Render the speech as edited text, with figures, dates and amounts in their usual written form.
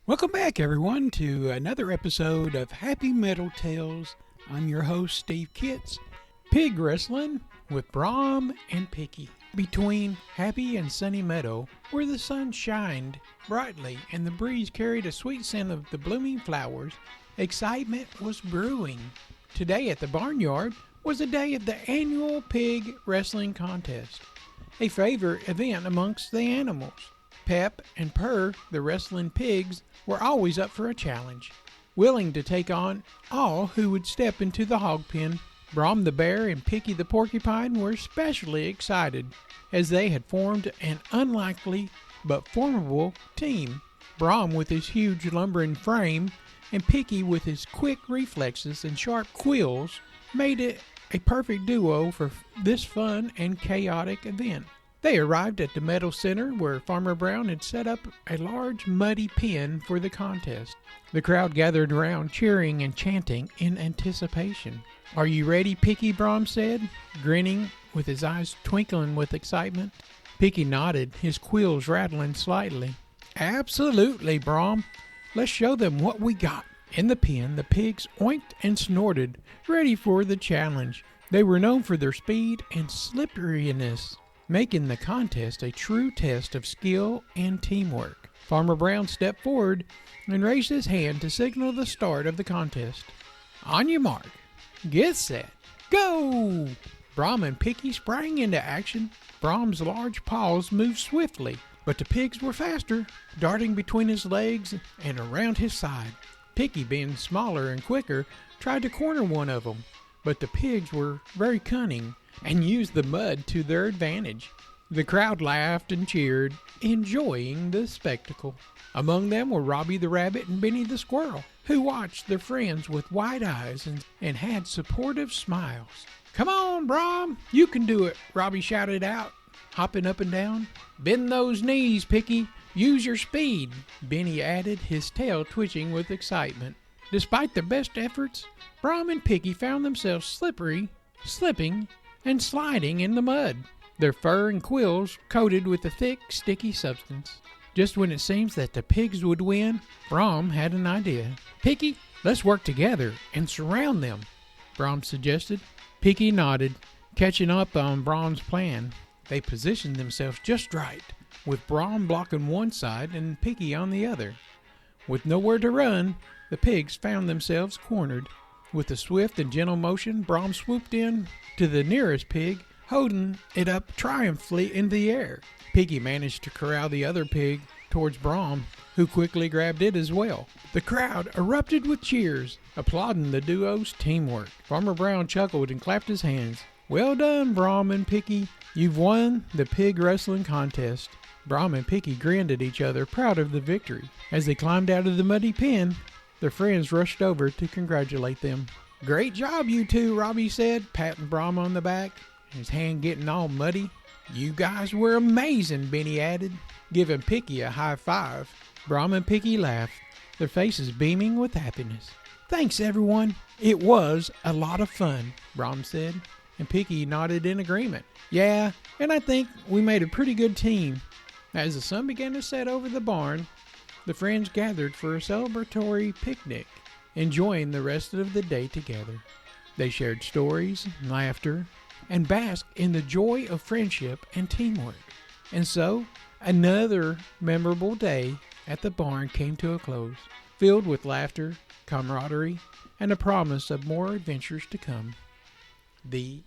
Welcome back, everyone, to another episode of Happy Metal Tales. I'm your host, Steve Kitts. Pig wrestling with Brom and Picky. Between happy and sunny meadow, where the sun shined brightly and the breeze carried a sweet scent of the blooming flowers, excitement was brewing. Today at the barnyard was the day of the annual pig wrestling contest, a favorite event amongst the animals. Pep and Purr, the wrestling pigs, were always up for a challenge, willing to take on all who would step into the hog pen. Brom the bear and Picky the porcupine were especially excited, as they had formed an unlikely but formidable team. Brom with his huge lumbering frame and Picky with his quick reflexes and sharp quills made it a perfect duo for this fun and chaotic event. They arrived at the meadow center where Farmer Brown had set up a large muddy pen for the contest. The crowd gathered around cheering and chanting in anticipation. "Are you ready, Picky?" Brom said, grinning with his eyes twinkling with excitement. Picky nodded, his quills rattling slightly. "Absolutely, Brom. Let's show them what we got." In the pen, the pigs oinked and snorted, ready for the challenge. They were known for their speed and slipperiness, making the contest a true test of skill and teamwork. Farmer Brown stepped forward and raised his hand to signal the start of the contest. "On your mark, get set, go!" Brom and Picky sprang into action. Brom's large paws moved swiftly, but the pigs were faster, darting between his legs and around his side. Picky, being smaller and quicker, tried to corner one of them, but the pigs were very cunning and used the mud to their advantage. The crowd laughed and cheered, enjoying the spectacle. Among them were Robbie the rabbit and Benny the squirrel, who watched their friends with wide eyes and had supportive smiles. "Come on, Brom, you can do it," Robbie shouted out, hopping up and down. "Bend those knees, Picky. Use your speed," Benny added, his tail twitching with excitement. Despite their best efforts, Brom and Picky found themselves slipping, and sliding in the mud, their fur and quills coated with a thick, sticky substance. Just when it seems that the pigs would win, Brom had an idea. "Picky, let's work together and surround them," Brom suggested. Picky nodded, catching up on Brom's plan. They positioned themselves just right, with Brom blocking one side and Picky on the other. With nowhere to run, the pigs found themselves cornered. With a swift and gentle motion, Brom swooped in to the nearest pig, holding it up triumphantly in the air. Picky managed to corral the other pig towards Brom, who quickly grabbed it as well. The crowd erupted with cheers, applauding the duo's teamwork. Farmer Brown chuckled and clapped his hands. "Well done, Brom and Picky. You've won the pig wrestling contest." Brom and Picky grinned at each other, proud of the victory. As they climbed out of the muddy pen, their friends rushed over to congratulate them. "Great job, you two," Robbie said, patting Brom on the back, his hand getting all muddy. "You guys were amazing," Benny added, giving Picky a high five. Brom and Picky laughed, their faces beaming with happiness. "Thanks, everyone. It was a lot of fun," Brom said, and Picky nodded in agreement. "Yeah, and I think we made a pretty good team." As the sun began to set over the barn, the friends gathered for a celebratory picnic, enjoying the rest of the day together. They shared stories, laughter, and basked in the joy of friendship and teamwork. And so, another memorable day at the barn came to a close, filled with laughter, camaraderie, and a promise of more adventures to come. The